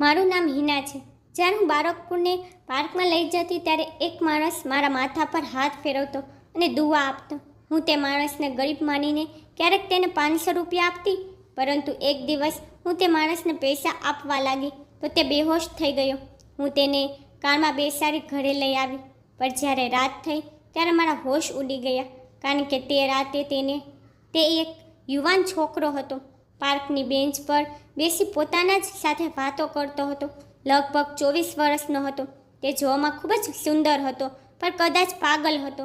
મારું નામ હિના છે. જ્યારે હું બાળકોને પાર્કમાં લઈ જતી ત્યારે એક માણસ મારા માથા પર હાથ ફેરવતો અને દુઆ આપતો. હું તે માણસને ગરીબ માનીને ક્યારેક તેને 500 રૂપિયા આપતી, પરંતુ એક દિવસ હું તે માણસને પૈસા આપવા લાગી તો તે બેહોશ થઈ ગયો. હું તેને કારમાં બેસાડી ઘરે લઈ આવી, પણ જ્યારે રાત થઈ ત્યારે મારા હોશ ઉડી ગયા, કારણ કે તે રાતે તે એક યુવાન છોકરો હતો. પાર્કની બેન્ચ પર બેસી પોતાના જ સાથે વાતો કરતો હતો. લગભગ 24 વર્ષનો હતો. તે જોવામાં ખૂબ જ સુંદર હતો, પણ કદાચ પાગલ હતો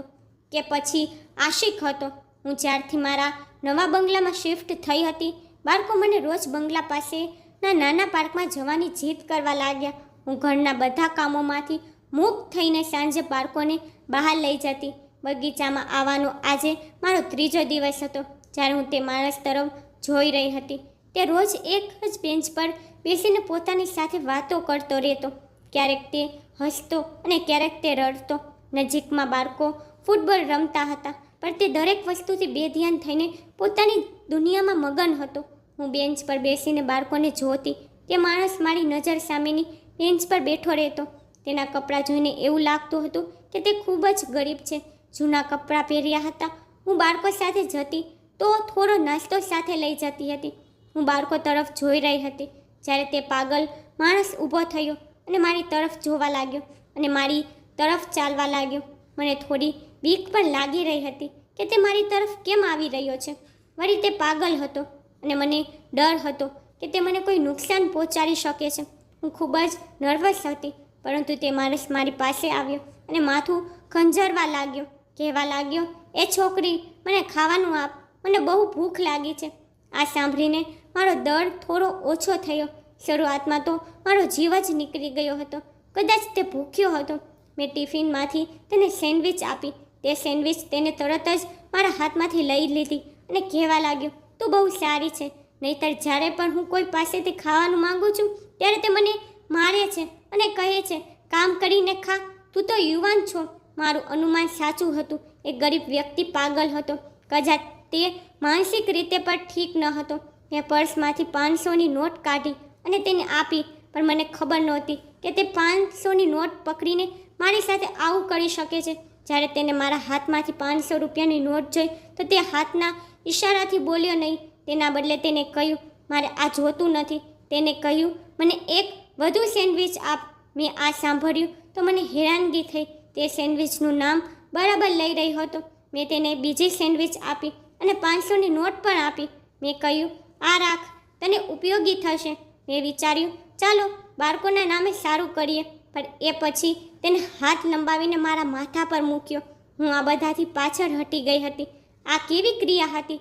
કે પછી આશિક હતો. હું જ્યારથી મારા નવા બંગલામાં શિફ્ટ થઈ હતી, બાળકો મને રોજ બંગલા પાસેના નાના પાર્કમાં જવાની જીદ કરવા લાગ્યા. હું ઘરના બધા કામોમાંથી મુક્ત થઈને સાંજે બાળકોને બહાર લઈ જતી. બગીચામાં આવવાનો આજે મારો 3જો દિવસ હતો. જ્યારે હું તે માણસ તરફ જોઈ રહી હતી, તે રોજ એક જ બેન્ચ પર બેસીને પોતાની સાથે વાતો કરતો રહેતો. ક્યારેક તે હસતો અને ક્યારેક તે રડતો. નજીકમાં બાળકો ફૂટબોલ રમતા હતા, પણ તે દરેક વસ્તુથી બેધ્યાન થઈને પોતાની દુનિયામાં મગન હતો. હું બેન્ચ પર બેસીને બાળકોને જોતી. તે માણસ મારી નજર સામેની બેન્ચ પર બેઠો રહેતો. તેના કપડાં જોઈને એવું લાગતું હતું કે તે ખૂબ જ ગરીબ છે. જૂના કપડાં પહેર્યા હતા. હું બાળકો સાથે જતી તો થોડો નાસ્તો સાથે લઈ જતી હતી. હું બાળકો તરફ જોઈ રહી હતી. જ્યારે તે પાગલ માણસ ઊભો થયો અને મારી તરફ જોવા લાગ્યો અને મારી તરફ ચાલવા લાગ્યો. મને થોડી બીક પણ લાગી રહી હતી કે તે મારી તરફ કેમ આવી રહ્યો છે. વળી તે પાગલ હતો અને મને ડર હતો કે તે મને કોઈ નુકસાન પહોંચાડી શકે છે. હું ખૂબ જ નર્વસ હતી, પરંતુ તે માણસ મારી પાસે આવ્યો અને માથું ખંજરવા લાગ્યો. કહેવા લાગ્યો, એ છોકરી, મને ખાવાનું આપ, મને બહુ ભૂખ લાગી છે. આ સાંભળીને મારો ડર થોડો ઓછો થયો. શરૂઆતમાં તો મારો જીવ જ નીકળી ગયો હતો. કદાચ તે ભૂખ્યો હતો. મેં ટિફિનમાંથી તેને સેન્ડવિચ આપી. તે સેન્ડવિચ તેને તરત જ મારા હાથમાંથી લઈ લીધી અને કહેવા લાગ્યો, તું બહુ સારી છે, નહીંતર જ્યારે પણ હું કોઈ પાસેથી ખાવાનું માંગુ છું ત્યારે તે મને મારે છે અને કહે છે, કામ કરીને ખા, તું તો યુવાન છો. મારું અનુમાન સાચું હતું. એ ગરીબ વ્યક્તિ પાગલ હતો. કદાચ તે માનસિક રીતે પણ ઠીક ન હતો. મેં પર્સમાંથી 500ની નોટ કાઢી અને તેને આપી, પણ મને ખબર નહોતી કે તે 500ની નોટ પકડીને મારી સાથે આવું કરી શકે છે. જ્યારે તેને મારા હાથમાંથી 500 રૂપિયાની નોટ જોઈ તો તે હાથના ઈશારાથી બોલ્યો નહીં. તેના બદલે તેને કહ્યું, મારે આ જોતું નથી. તેને કહ્યું, મને એક વધુ સેન્ડવિચ આપ. મેં આ સાંભળ્યું તો મને હેરાનગી થઈ. તે સેન્ડવિચનું નામ બરાબર લઈ રહ્યો હતો. મેં તેને બીજી સેન્ડવિચ આપી અને 500ની નોટ પણ આપી. મેં કહ્યું, આ રાખ, તને ઉપયોગી થશે. મેં વિચાર્યું, ચાલો બાળકોના નામે સારું કરીએ. પણ એ પછી તેને હાથ લંબાવીને મારા માથા પર મૂક્યો. હું આ બધાથી પાછળ હટી ગઈ હતી. આ કેવી ક્રિયા હતી?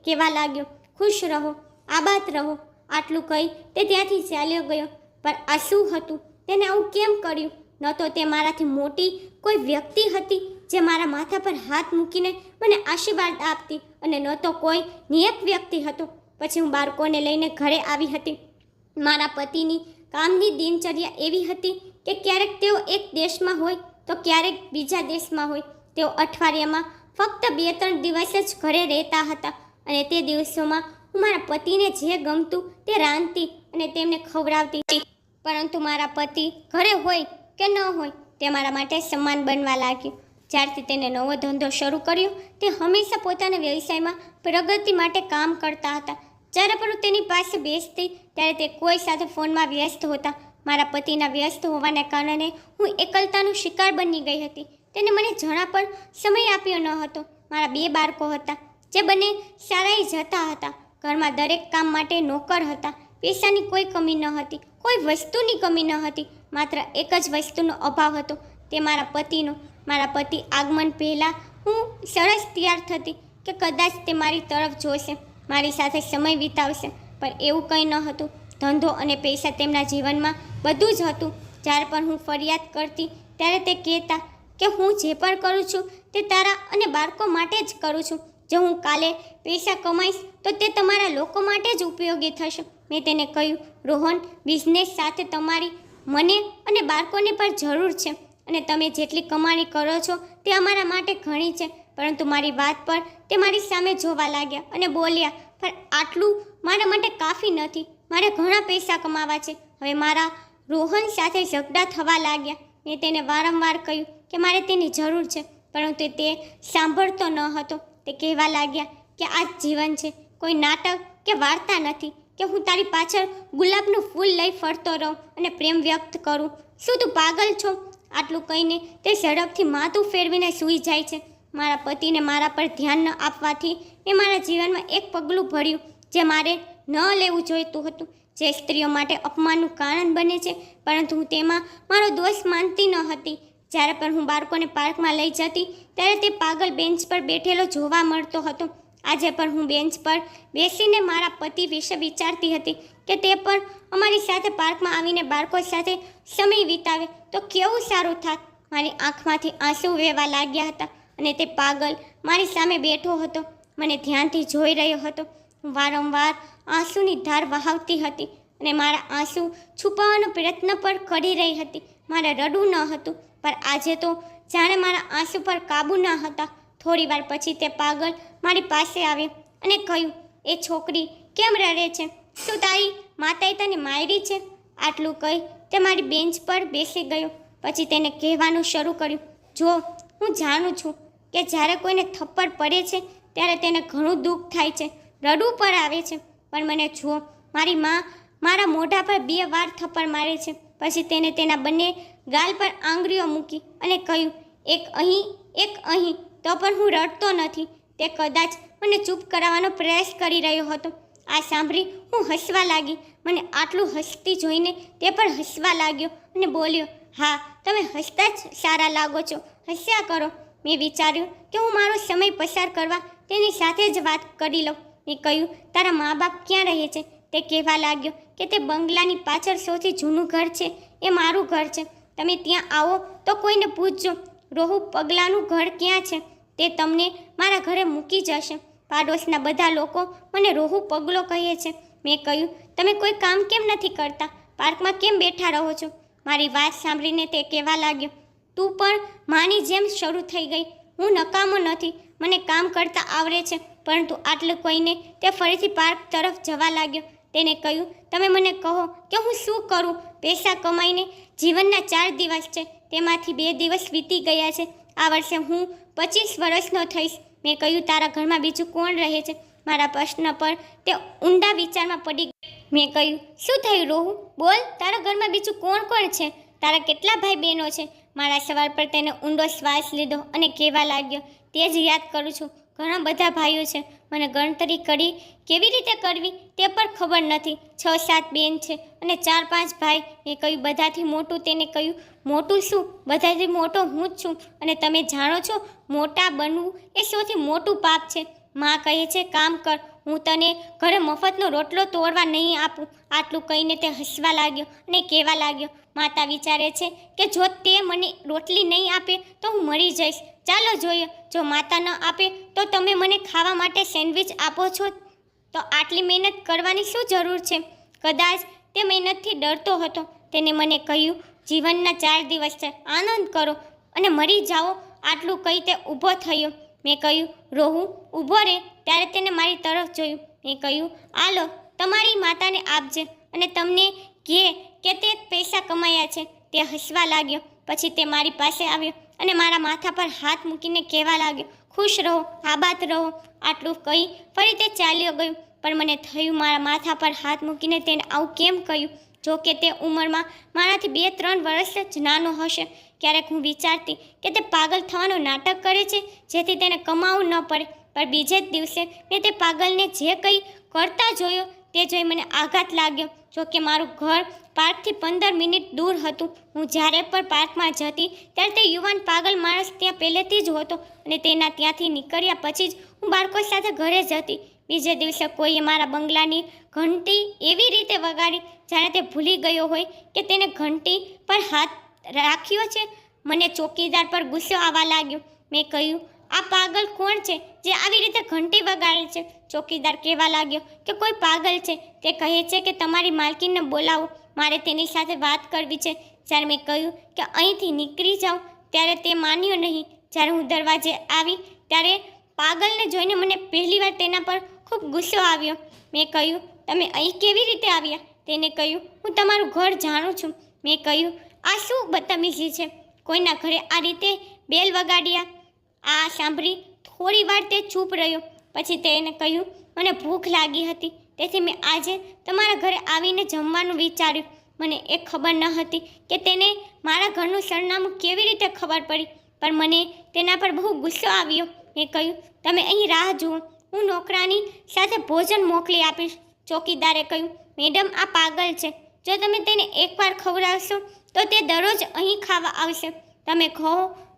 કહેવા લાગ્યો, ખુશ રહો, આબાદ રહો. આટલું કહી તે ત્યાંથી ચાલ્યો ગયો. પણ આ શું હતું? તેને આવું કેમ કર્યું? ન તો તે મારાથી મોટી કોઈ વ્યક્તિ હતી જે મારા માથા પર હાથ મૂકીને મને આશીર્વાદ આપતી, અને ન તો કોઈ નિયત વ્યક્તિ હતો. પછી હું બાળકોને લઈને ઘરે આવી હતી. મારા પતિની કામની દિનચર્યા એવી હતી કે ક્યારેક તેઓ એક દેશમાં હોય તો ક્યારેક બીજા દેશમાં હોય. તેઓ અઠવાડિયામાં ફક્ત 2-3 દિવસ જ ઘરે રહેતા હતા, અને તે દિવસોમાં હું મારા પતિને જે ગમતું તે રાંધતી અને તેમને ખવડાવતી. પરંતુ મારા પતિ ઘરે હોય કે ન હોય, તે મારા માટે સમાન બનવા લાગ્યું. જ્યારથી તેને નવો ધંધો શરૂ કર્યો, તે હંમેશા પોતાના વ્યવસાયમાં પ્રગતિ માટે કામ કરતા હતા. જ્યારે પણ હું તેની પાસે બેસતી ત્યારે તે કોઈ સાથે ફોનમાં વ્યસ્ત હોતા. મારા પતિના વ્યસ્ત હોવાને કારણે હું એકલતાનો શિકાર બની ગઈ હતી. તેને મને જરા પણ સમય આપ્યો ન હતો. મારા 2 બાળકો હતા, જે બંને શાળાએ જતા હતા. ઘરમાં દરેક કામ માટે નોકર હતા. પૈસાની કોઈ કમી ન હતી, કોઈ વસ્તુની કમી ન હતી. માત્ર એક જ વસ્તુનો અભાવ હતો, તે મારા પતિનો. મારા પતિ આગમન પહેલાં હું સરસ તૈયાર થતી કે કદાચ તે મારી તરફ જોશે, મારી સાથે સમય વિતાવશે. પણ એવું કંઈ ન હતું. ધંધો અને પૈસા તેમના જીવનમાં બધું જ હતું. જ્યારે પણ હું ફરિયાદ કરતી ત્યારે તે કહેતા કે હું જે પણ કરું છું તે તારા અને બાળકો માટે જ કરું છું. જો હું કાલે પૈસા કમાઈશ તો તે તમારા લોકો માટે જ ઉપયોગી થશે. મેં તેને કહ્યું, રોહન, બિઝનેસ સાથે તમારી મને અને બાળકોને પણ જરૂર છે, અને તમે જેટલી કમાણી કરો છો તે અમારા માટે ઘણી છે. પરંતુ મારી વાત પર તે મારી સામે જોવા લાગ્યા અને બોલ્યા, પણ આટલું મારા માટે કાફી નથી. મારે ઘણા પૈસા કમાવા છે. હવે મારા રોહન સાથે ઝઘડા થવા લાગ્યા. મેં તેને વારંવાર કહ્યું કે મારે તેની જરૂર છે, પરંતુ તે સાંભળતો ન હતો. તે કહેવા લાગ્યા કે આ જીવન છે, કોઈ નાટક કે વાર્તા નથી કે હું તારી પાછળ ગુલાબનું ફૂલ લઈ ફરતો રહું અને પ્રેમ વ્યક્ત કરું. શું તું પાગલ છો? આટલું કહીને તે ઝડપથી માથું ફેરવીને સૂઈ જાય છે. મારા પતિને મારા પર ધ્યાન ન આપવાથી મેં મારા જીવનમાં એક પગલું ભર્યું જે મારે ન લેવું જોઈતું હતું, જે સ્ત્રીઓ માટે અપમાનનું કારણ બને છે, પરંતુ હું તેમાં મારો દોષ માનતી ન હતી. જ્યારે પણ હું બાળકોને પાર્કમાં લઈ જતી ત્યારે તે પાગલ બેન્ચ પર બેઠેલો જોવા મળતો હતો. આજે પણ હું બેન્ચ પર બેસીને મારા પતિ વિશે વિચારતી હતી કે તે પણ અમારી સાથે પાર્કમાં આવીને બાળકો સાથે સમય વિતાવે તો કેવું સારું થાત. મારી આંખમાંથી આંસુ વહેવા લાગ્યા હતા અને તે પાગલ મારી સામે બેઠો હતો, મને ધ્યાનથી જોઈ રહ્યો હતો. હું વારંવાર આંસુની ધાર વહાવતી હતી અને મારા આંસુ છુપાવવાનો પ્રયત્ન પણ કરી રહી હતી. મારે રડવું ન હતું, પણ આજે તો જાણે મારા આંસુ પર કાબૂ ન હતા. થોડી વાર પછી તે પાગલ મારી પાસે આવ્યો અને કહ્યું, એ છોકરી કેમ રડે છે? શું તારી માતાએ તને મારી છે? આટલું કહી તે મારી બેન્ચ પર બેસી ગયો. પછી તેને કહેવાનું શરૂ કર્યું, જો હું જાણું છું કે જ્યારે કોઈને થપ્પડ પડે છે ત્યારે તેને ઘણું દુઃખ થાય છે, રડવું પણ આવે છે, પણ મને જુઓ, મારી માં મારા મોઢા પર 2 વાર થપ્પડ મારે છે. પછી તેને તેના બંને ગાલ પર આંગળીઓ મૂકી અને કહ્યું, એક અહીં એક અહીં, તો પણ હું રડતો નથી. તે કદાચ મને ચૂપ કરાવવાનો પ્રયાસ કરી રહ્યો હતો. આ સાંભળી હું હસવા લાગી. મને આટલું હસતી જોઈને તે પણ હસવા લાગ્યો અને બોલ્યો, હા, તમે હસતા જ સારા લાગો છો, હસ્યા કરો. મેં વિચાર્યું કે હું મારો સમય પસાર કરવા તેની સાથે જ વાત કરી લઉં. મેં કહ્યું, તારા મા બાપ ક્યાં રહે છે? તે કહેવા લાગ્યો કે તે બંગલાની પાછળ સૌથી જૂનું ઘર છે, એ મારું ઘર છે. તમે ત્યાં આવો તો કોઈને પૂછજો, રોહુ પગલાનું ઘર ક્યાં છે, તે તમને મારા ઘરે મૂકી જશે. પાડોશના બધા લોકો મને રોહુ પગલો કહે છે. મેં કહ્યું, તમે કોઈ કામ કેમ નથી કરતા? પાર્કમાં કેમ બેઠા રહો છો? મારી વાત સાંભળીને તે કહેવા લાગ્યો, તું પણ માની જેમ શરૂ થઈ ગઈ. હું નકામો નથી, મને કામ કરતા આવડે છે. પરંતુ આટલું કહીને તે ફરીથી પાર્ક તરફ જવા લાગ્યો. તેને કહ્યું, તમે મને કહો કે હું શું કરું? પૈસા કમાઈને જીવનના 4 દિવસ છે, તેમાંથી 2 દિવસ વીતી ગયા છે. આ વર્ષે હું 25 વર્ષનો થઈશ. મેં કહ્યું, તારા ઘરમાં બીજું કોણ રહે છે? મારા પ્રશ્ન પર તે ઊંડા વિચારમાં પડી ગઈ. મેં કહ્યું, શું થયું રોહુ? બોલ, તારા ઘરમાં બીજું કોણ કોણ છે? તારા કેટલા ભાઈ બહેનો છે? મારા સવાલ પર તેને ઊંડો શ્વાસ લીધો અને કહેવા લાગ્યો, તે જ યાદ કરું છું, ઘણા બધા ભાઈઓ છે. મને ગણતરી કરી કેવી રીતે કરવી તે પણ ખબર નથી. 6-7 બેન છે અને 4-5 ભાઈ. મેં કહ્યું, બધાથી મોટું? તેને કહ્યું, મોટું શું? બધાથી મોટો હું જ છું. અને તમે જાણો છો, મોટા બનવું એ સૌથી મોટું પાપ છે. માં કહે છે, કામ કર, હું તને ઘરે મફતનો રોટલો તોડવા નહીં આપું. આટલું કહીને તે હસવા લાગ્યો અને કહેવા લાગ્યો, માતા વિચારે છે કે જો તે મને રોટલી નહીં આપે તો હું મરી જઈશ. ચાલો જોઈએ, જો માતા ન આપે તો તમે મને ખાવા માટે સેન્ડવિચ આપો છો. તો આટલી મહેનત કરવાની શું જરૂર છે? કદાચ તે મહેનતથી ડરતો હતો. તેને મને કહ્યું, જીવનના 4 દિવસ છે, આનંદ કરો અને મરી જાઓ. આટલું કહી તે ઊભો થયો. મેં કહ્યું, રોહુ ઊભો રહે. ત્યારે તેને મારી તરફ જોયું. મેં કહ્યું, આલો, તમારી માતાને આપજે અને તમને કહે કે તે પૈસા કમાયા છે. તે હસવા લાગ્યો. પછી તે મારી પાસે આવ્યો અને મારા માથા પર હાથ મૂકીને કહેવા લાગ્યો, ખુશ રહો, આબાદ રહો. આટલું કહી ફરી તે ચાલ્યો ગયો. પણ મને થયું, મારા માથા પર હાથ મૂકીને તેને આવું કેમ કહ્યું? જો કે તે ઉંમરમાં મારાથી 2-3 વર્ષ જ નાનો હશે. ક્યારેક હું વિચારતી કે તે પાગલ થવાનું નાટક કરે છે જેથી તેને કમાવું ન પડે. પણ બીજે જ દિવસે મેં તે પાગલને જે કંઈ કરતા જોયો તે જોઈ મને આઘાત લાગ્યો. જો કે મારું ઘર પાર્કથી 15 મિનિટ દૂર હતું. હું જ્યારે પણ પાર્કમાં જતી ત્યારે તે યુવાન પાગલ માણસ ત્યાં પહેલેથી જ હતો અને તેના ત્યાંથી નીકળ્યા પછી જ હું બાળકો સાથે ઘરે જતી. બીજે દિવસે કોઈએ મારા બંગલાની ઘંટી એવી રીતે વગાડી જાણે તે ભૂલી ગયો હોય કે તેને ઘંટી પર હાથ રાખ્યો છે. મને ચોકીદાર પર ગુસ્સો આવવા લાગ્યો. મેં કહ્યું, આ પાગલ કોણ છે જે આવી રીતે ઘંટી વગાડે છે? ચોકીદાર કહેવા લાગ્યો કે કોઈ પાગલ છે, તે કહે છે કે તમારી માલકીનને બોલાવો, મારે તેની સાથે વાત કરવી છે. જ્યારે મેં કહ્યું કે અહીંથી નીકળી જાઉં ત્યારે તે માન્યો નહીં. જ્યારે હું દરવાજે આવી ત્યારે પાગલને જોઈને મને પહેલીવાર તેના પર ખૂબ ગુસ્સો આવ્યો. મેં કહ્યું, તમે અહીં કેવી રીતે આવ્યા? તેને કહ્યું, હું તમારું ઘર જાણું છું. મેં કહ્યું, આ શું બદતમીઝી છે? કોઈના ઘરે આ રીતે બેલ વગાડ્યા? આ સાંભળી થોડી વાર તે ચૂપ રહ્યો. પછી તેને કહ્યું, મને ભૂખ લાગી હતી, તેથી મેં આજે તમારા ઘરે આવીને જમવાનું વિચાર્યું. મને એ ખબર ન હતી કે તેને મારા ઘરનું સરનામું કેવી રીતે ખબર પડી, પણ મને તેના પર બહુ ગુસ્સો આવ્યો. મેં કહ્યું, તમે અહીં રાહ જુઓ, હું નોકરાની સાથે ભોજન મોકલી આપીશ. ચોકીદારે કહ્યું, મેડમ આ પાગલ છે. જો તમે તેને એકવાર ખવડાવશો તો તે દરરોજ અહીં ખાવા આવશે. તમે કહો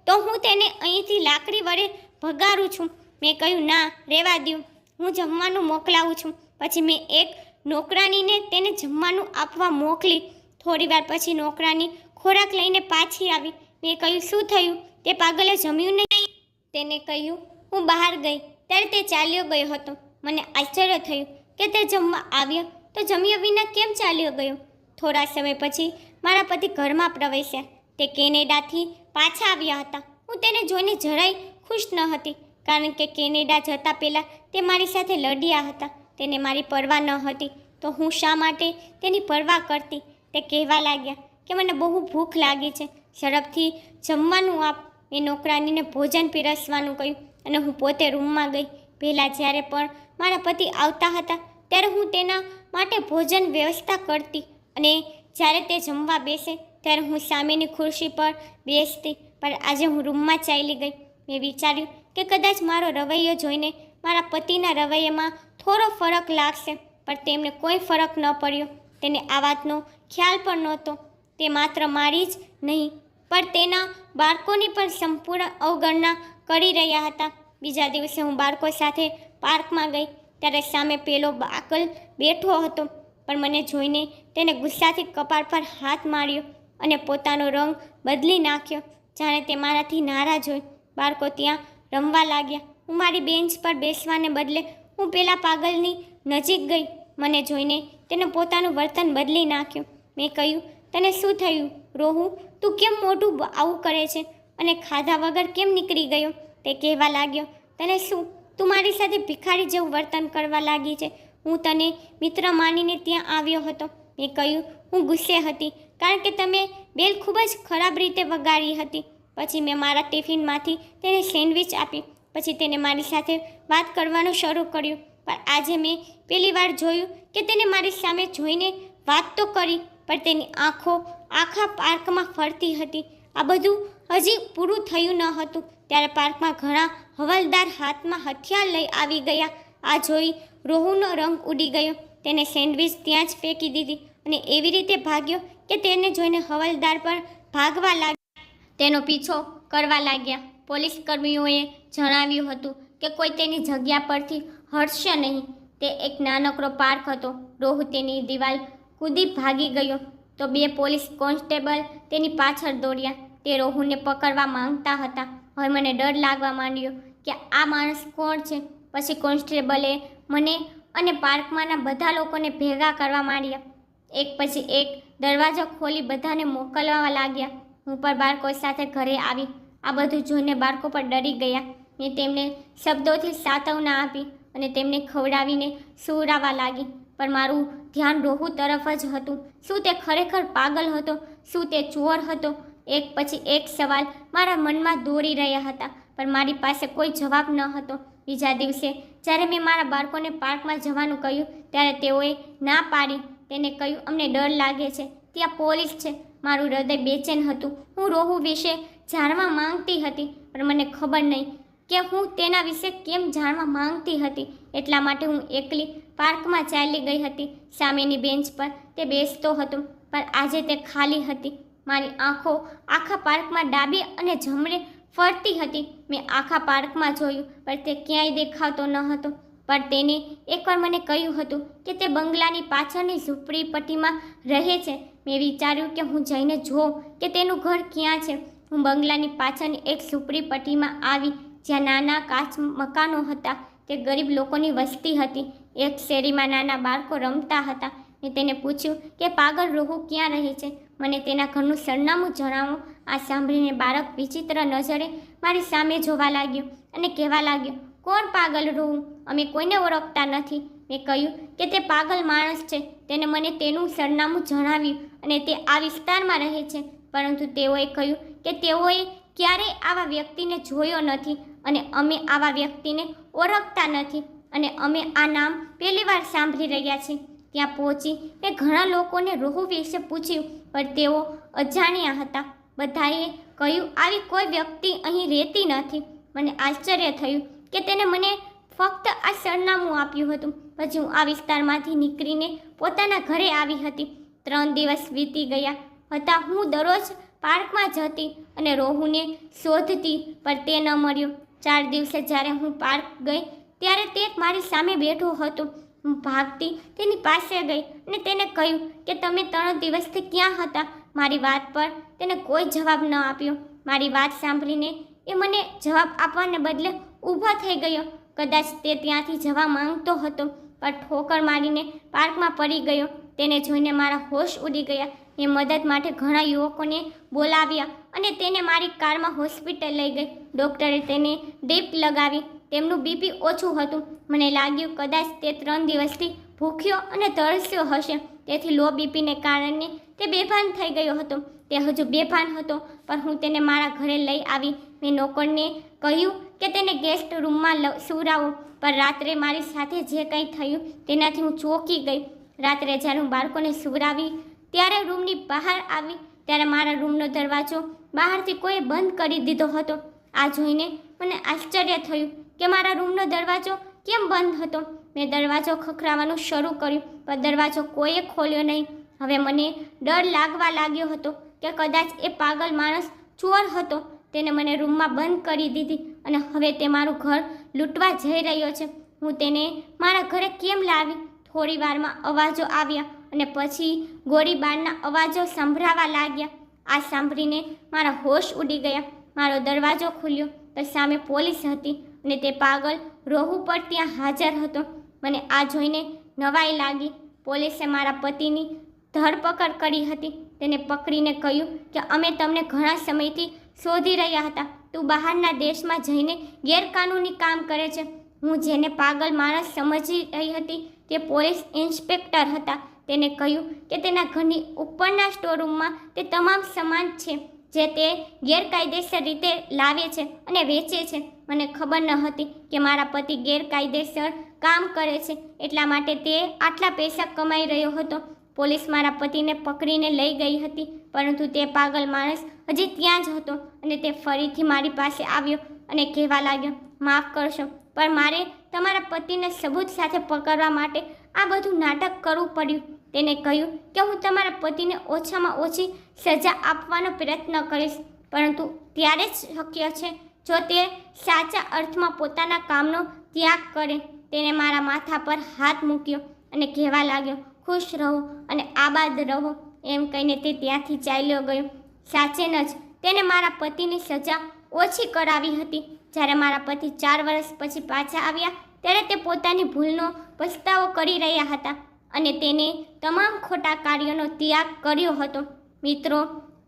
તો હું તેને અહીંથી લાકડી વડે ભગાડું છું. મેં કહ્યું, ના, રહેવા દો, હું જમવાનું મોકલાવું છું. પછી મેં એક નોકરાનીને તેને જમવાનું આપવા મોકલી. થોડીવાર પછી નોકરાની ખોરાક લઈને પાછી આવી. મેં કહ્યું, શું થયું? તે પાગલે જમ્યું નહીં? તેને કહ્યું, હું બહાર ગઈ ત્યારે તે ચાલ્યો ગયો હતો. મને આશ્ચર્ય થયું કે તે જમવા આવ્યો તો જમ્યા વિના કેમ ચાલ્યો ગયો? થોડા સમય પછી મારા પતિ ઘરમાં પ્રવેશ્યા. તે કેનેડાથી પાછા આવ્યા હતા. હું તેને જોઈને જરાય ખુશ ન હતી, કારણ કે કેનેડા જતાં પહેલાં તે મારી સાથે લડ્યા હતા. તેને મારી પરવા ન હતી તો હું શા માટે તેની પરવા કરતી? તે કહેવા લાગ્યા કે મને બહુ ભૂખ લાગી છે, ઝડપથી જમવાનું આપ. મેં નોકરાનીને ભોજન પીરસવાનું કહ્યું અને હું પોતે રૂમમાં ગઈ. પહેલાં જ્યારે પણ મારા પતિ આવતા હતા ત્યારે હું તેના માટે ભોજન વ્યવસ્થા કરતી અને જ્યારે તે જમવા બેસે ત્યારે હું સામેની ખુરશી પર બેસતી. પણ આજે હું રૂમમાં ચાલી ગઈ. મેં વિચાર્યું કે કદાચ મારો રવૈયો જોઈને મારા પતિના રવૈયામાં થોડો ફરક લાગશે, પણ તેમને કોઈ ફરક ન પડ્યો. તેને આ વાતનો ખ્યાલ પણ નહોતો. તે માત્ર મારી જ નહીં પણ તેના બાળકોની પણ સંપૂર્ણ અવગણના કરી રહ્યા હતા. બીજા દિવસે હું બાળકો સાથે પાર્કમાં ગઈ ત્યારે સામે પેલો પાગલ બેઠો હતો, પણ મને જોઈને તેને ગુસ્સાથી કપાળ પર હાથ માર્યો અને પોતાનો રંગ બદલી નાખ્યો, જાણે તે મારાથી નારાજ હોય. બાળકો ત્યાં રમવા લાગ્યા. હું મારી બેન્ચ પર બેસવાને બદલે હું પેલા પાગલની નજીક ગઈ. મને જોઈને તેને પોતાનું વર્તન બદલી નાખ્યું. મેં કહ્યું, તને શું થયું રોહુ? તું કેમ મોઢું આવું કરે છે અને ખાધા વગર કેમ નીકળી ગયો? તે કહેવા લાગ્યો, તને શું? તું મારી સાથે ભિખારી જેવું વર્તન કરવા લાગી છે. હું તને મિત્ર માનીને ત્યાં આવ્યો હતો. મેં કહ્યું, હું ગુસ્સે હતી કારણ કે તમે બેલ ખૂબ જ ખરાબ રીતે વગાડી હતી. પછી મેં મારા ટિફિનમાંથી તેને સેન્ડવિચ આપી. પછી તેને મારી સાથે વાત કરવાનું શરૂ કર્યું. પણ આજે મેં પહેલી વાર જોયું કે તેને મારી સામે જોઈને વાત તો કરી, પણ તેની આંખો આખા પાર્કમાં ફરતી હતી. આ બધું હજી પૂરું થયું ન હતું ત્યારે પાર્કમાં ઘણા હવાલદાર હાથમાં હથિયાર લઈ આવી ગયા. આ જોઈ રોહુનો રંગ ઉડી ગયો. તેને સેન્ડવિચ ત્યાં જ ફેંકી દીધી અને એવી રીતે ભાગ્યો કે તેને જોઈને હવાલદાર પર ભાગવા લાગ્યા. તેનો પીછો કરવા લાગ્યા. પોલીસ કર્મીઓએ જણાવ્યું હતું કે કોઈ તેની જગ્યા પરથી હટશે નહીં. તે એક નાનકડો પાર્ક હતો. રોહુ તેની દિવાલ કૂદી ભાગી ગયો તો 2 પોલીસ કોન્સ્ટેબલ તેની પાછળ દોડ્યા. તે રોહુને પકડવા માંગતા હતા. હવે મને ડર લાગવા માંડ્યો કે આ માણસ કોણ છે. પછી કોન્સ્ટેબલે મને અને પાર્કમાંના બધા લોકોને ભેગા કરવા માંડ્યા. એક પછી એક દરવાજો ખોલી બધાને મોકલવા લાગ્યા. હું પણ બાળકો સાથે ઘરે આવી. આ બધું જોઈને બાળકો પણ ડરી ગયા. મેં તેમને શબ્દોથી સાંત્વના આપી અને તેમને ખવડાવીને સુવડાવવા લાગી. પણ મારું ધ્યાન રોહુ તરફ જ હતું. શું તે ખરેખર પાગલ હતો? શું તે ચોર હતો? એક પછી એક સવાલ મારા મનમાં દોડી રહ્યા હતા, પણ મારી પાસે કોઈ જવાબ ન હતો. બીજા દિવસે જ્યારે મેં મારા બાળકોને પાર્કમાં જવાનું કહ્યું ત્યારે તેઓએ ના પાડી. તેને કહ્યું, અમને ડર લાગે છે, ત્યાં પોલીસ છે. મારું હૃદય બેચેન હતું. હું રોહુ વિશે જાણવા માંગતી હતી, પણ મને ખબર નહીં કે હું તેના વિશે કેમ જાણવા માંગતી હતી. એટલા માટે હું એકલી પાર્કમાં ચાલી ગઈ હતી. સામેની બેન્ચ પર તે બેસતો હતો, પણ આજે તે ખાલી હતી. મારી આંખો આખા પાર્કમાં ડાબે અને જમણે ફરતી હતી. મેં આખા પાર્કમાં જોયું, પણ તે ક્યાંય દેખાતો ન હતો. પણ તેને એકવાર મને કહ્યું હતું કે તે બંગલાની પાછળની ઝૂંપડીપટ્ટીમાં રહે છે. મેં વિચાર્યું કે હું જઈને જોઉં કે તેનું ઘર ક્યાં છે. હું બંગલાની પાછળની એક ઝૂંપડીપટ્ટીમાં આવી જ્યાં નાના કાચ મકાનો હતા. તે ગરીબ લોકોની વસ્તી હતી. એક શેરીમાં નાના બાળકો રમતા હતા. મેં તેને પૂછ્યું કે પાગલ રોહુ ક્યાં રહે છે? મને તેના ઘરનું સરનામું જણાવો. આ સાંભળીને બાળક વિચિત્ર નજરે મારી સામે જોવા લાગ્યો અને કહેવા લાગ્યો, કોણ પાગલ રોહુ? અમે કોઈને ઓળખતા નથી. મેં કહ્યું કે તે પાગલ માણસ છે. તેને મને તેનું સરનામું જણાવ્યું અને તે આ વિસ્તારમાં રહે છે. પરંતુ તેઓએ કહ્યું કે તેઓએ ક્યારેય આવા વ્યક્તિને જોયો નથી અને અમે આવા વ્યક્તિને ઓળખતા નથી અને અમે આ નામ પહેલીવાર સાંભળી રહ્યા છીએ. ત્યાં પહોંચી મેં ઘણા લોકોને રોહુ વિશે પૂછ્યું, પણ તેઓ અજાણ્યા હતા. બધાએ કહ્યું આવી કોઈ વ્યક્તિ અહીં રહેતી નથી. મને આશ્ચર્ય થયું કે તેને મને ફક્ત આ સરનામું આપ્યું હતું. પછી હું આ વિસ્તારમાંથી નીકળીને પોતાના ઘરે આવી હતી. 3 દિવસ વીતી ગયા હતા. હું દરરોજ પાર્કમાં જતી અને રોહુને શોધતી, પણ તે ન મળ્યો. 4 દિવસે જ્યારે હું પાર્ક ગઈ ત્યારે તે મારી સામે બેઠો હતો. હું ભાગતી તેની પાસે ગઈ અને તેને કહ્યું કે તમે 3 દિવસથી ક્યાં હતા. મારી વાત પર તેને કોઈ જવાબ ન આપ્યો. મારી વાત સાંભળીને એ મને જવાબ આપવાને બદલે ઊભો થઈ ગયો. કદાચ તે ત્યાંથી જવા માંગતો હતો, પણ ઠોકર મારીને પાર્કમાં પડી ગયો. તેને જોઈને મારા હોશ ઉડી ગયા. મેં મદદ માટે ઘણા યુવકોને બોલાવ્યા અને તેને મારી કારમાં હોસ્પિટલ લઈ ગઈ. ડૉક્ટરે તેને ડ્રીપ લગાવી. તેમનું બીપી ઓછું હતું. મને લાગ્યું કદાચ તે 3 દિવસથી ભૂખ્યો અને તરસ્યો હશે, તેથી લો બીપીને કારણે તે બેભાન થઈ ગયો હતો. તે હજુ બેભાન હતો, પણ હું તેને મારા ઘરે લઈ આવી. મેં નોકરને કહ્યું કે તેને ગેસ્ટ રૂમમાં સુવડાવો, પણ રાત્રે મારી સાથે જે કંઈ થયું તેનાથી હું ચોંકી ગઈ. રાત્રે જ્યારે હું બાળકોને સુવડાવી ત્યારે રૂમની બહાર આવી ત્યારે મારા રૂમનો દરવાજો બહારથી કોઈએ બંધ કરી દીધો હતો. આ જોઈને મને આશ્ચર્ય થયું કે મારા રૂમનો દરવાજો કેમ બંધ હતો. મેં દરવાજો ખખડાવવાનું શરૂ કર્યું, પણ દરવાજો કોઈએ ખોલ્યો નહીં. હવે મને ડર લાગવા લાગ્યો હતો કે કદાચ એ પાગલ માણસ ચોર હતો. તેને મને રૂમમાં બંધ કરી દીધી અને હવે તે મારું ઘર લૂંટવા જઈ રહ્યો છે. હું તેને મારા ઘરે કેમ લાવી? થોડી વારમાં અવાજો આવ્યા અને પછી ગોળીબારના અવાજો સંભળાવા લાગ્યા. આ સાંભળીને મારા હોશ ઉડી ગયા. મારો દરવાજો ખુલ્યો તો સામે પોલીસ હતી અને તે પાગલ રોહુ પર ત્યાં હાજર હતો. મને આ જોઈને નવાઈ લાગી. પોલીસે મારા પતિની ધરપકડ કરી હતી. તેને પકડીને કહ્યું કે અમે તમને ઘણા સમયથી શોધી રહ્યા હતા. તું બહારના દેશમાં જઈને ગેરકાનૂની કામ કરે છે. હું જેને પાગલ માણસ સમજી રહી હતી તે પોલીસ ઇન્સ્પેક્ટર હતા. તેને કહ્યું કે તેના ઘરની ઉપરના સ્ટોરરૂમમાં તે તમામ સામાન છે જે તે ગેરકાયદેસર રીતે લાવે છે અને વેચે છે. મને ખબર ન હતી કે મારા પતિ ગેરકાયદેસર કામ કરે છે, એટલા માટે તે આટલા પૈસા કમાઈ રહ્યો હતો. પોલીસ મારા પતિને પકડીને લઈ ગઈ હતી, પરંતુ તે પાગલ માણસ હજી ત્યાં જ હતો અને તે ફરીથી મારી પાસે આવ્યો અને કહેવા લાગ્યો, માફ કરશો, પણ મારે તમારા પતિને સબૂત સાથે પકડવા માટે આ બધું નાટક કરવું પડ્યું. તેને કહ્યું કે હું તમારા પતિને ઓછામાં ઓછી સજા આપવાનો પ્રયત્ન કરીશ, પરંતુ ત્યારે જ શક્ય છે જો તે સાચા અર્થમાં પોતાના કામનો ત્યાગ કરે. તેને મારા માથા પર હાથ મૂક્યો અને કહેવા લાગ્યો, ખુશ રહો અને આબાદ રહો. એમ કહીને તે ત્યાંથી ચાલ્યો ગયો. સાચે જ તેને મારા પતિની સજા ઓછી કરાવી હતી. જ્યારે મારા પતિ 4 વર્ષ પછી પાછા આવ્યા ત્યારે તે પોતાની ભૂલનો પસ્તાવો કરી રહ્યા હતા અને તેને તમામ ખોટા કાર્યોનો ત્યાગ કર્યો હતો. મિત્રો,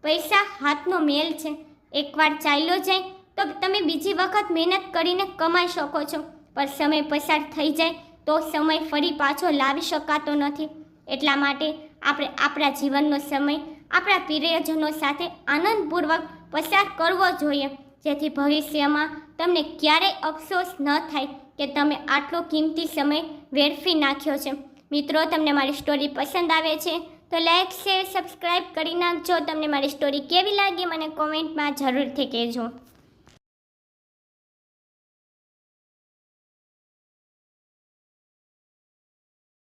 પૈસા હાથનો મેલ છે. એકવાર ચાલ્યો જાય તો તમે બીજી વખત મહેનત કરીને કમાઈ શકો છો, પણ સમય પસાર થઈ જાય તો સમય ફરી પાછો લાવી શકાતો નથી. એટલા માટે આપણે આપણા જીવનનો સમય આપણા પ્રિયજનો સાથે આનંદપૂર્વક પસાર કરવો જોઈએ, જેથી ભવિષ્યમાં તમને ક્યારેય અફસોસ ન થાય કે તમે આટલો કિંમતી સમય વેડફી નાખ્યો છે. મિત્રો, તમને મારી સ્ટોરી પસંદ આવે છે તો લાઈક, શેર, સબસ્ક્રાઈબ કરી નાખજો. તમને મારી સ્ટોરી કેવી લાગી મને કોમેન્ટમાં જરૂરથી કહેજો.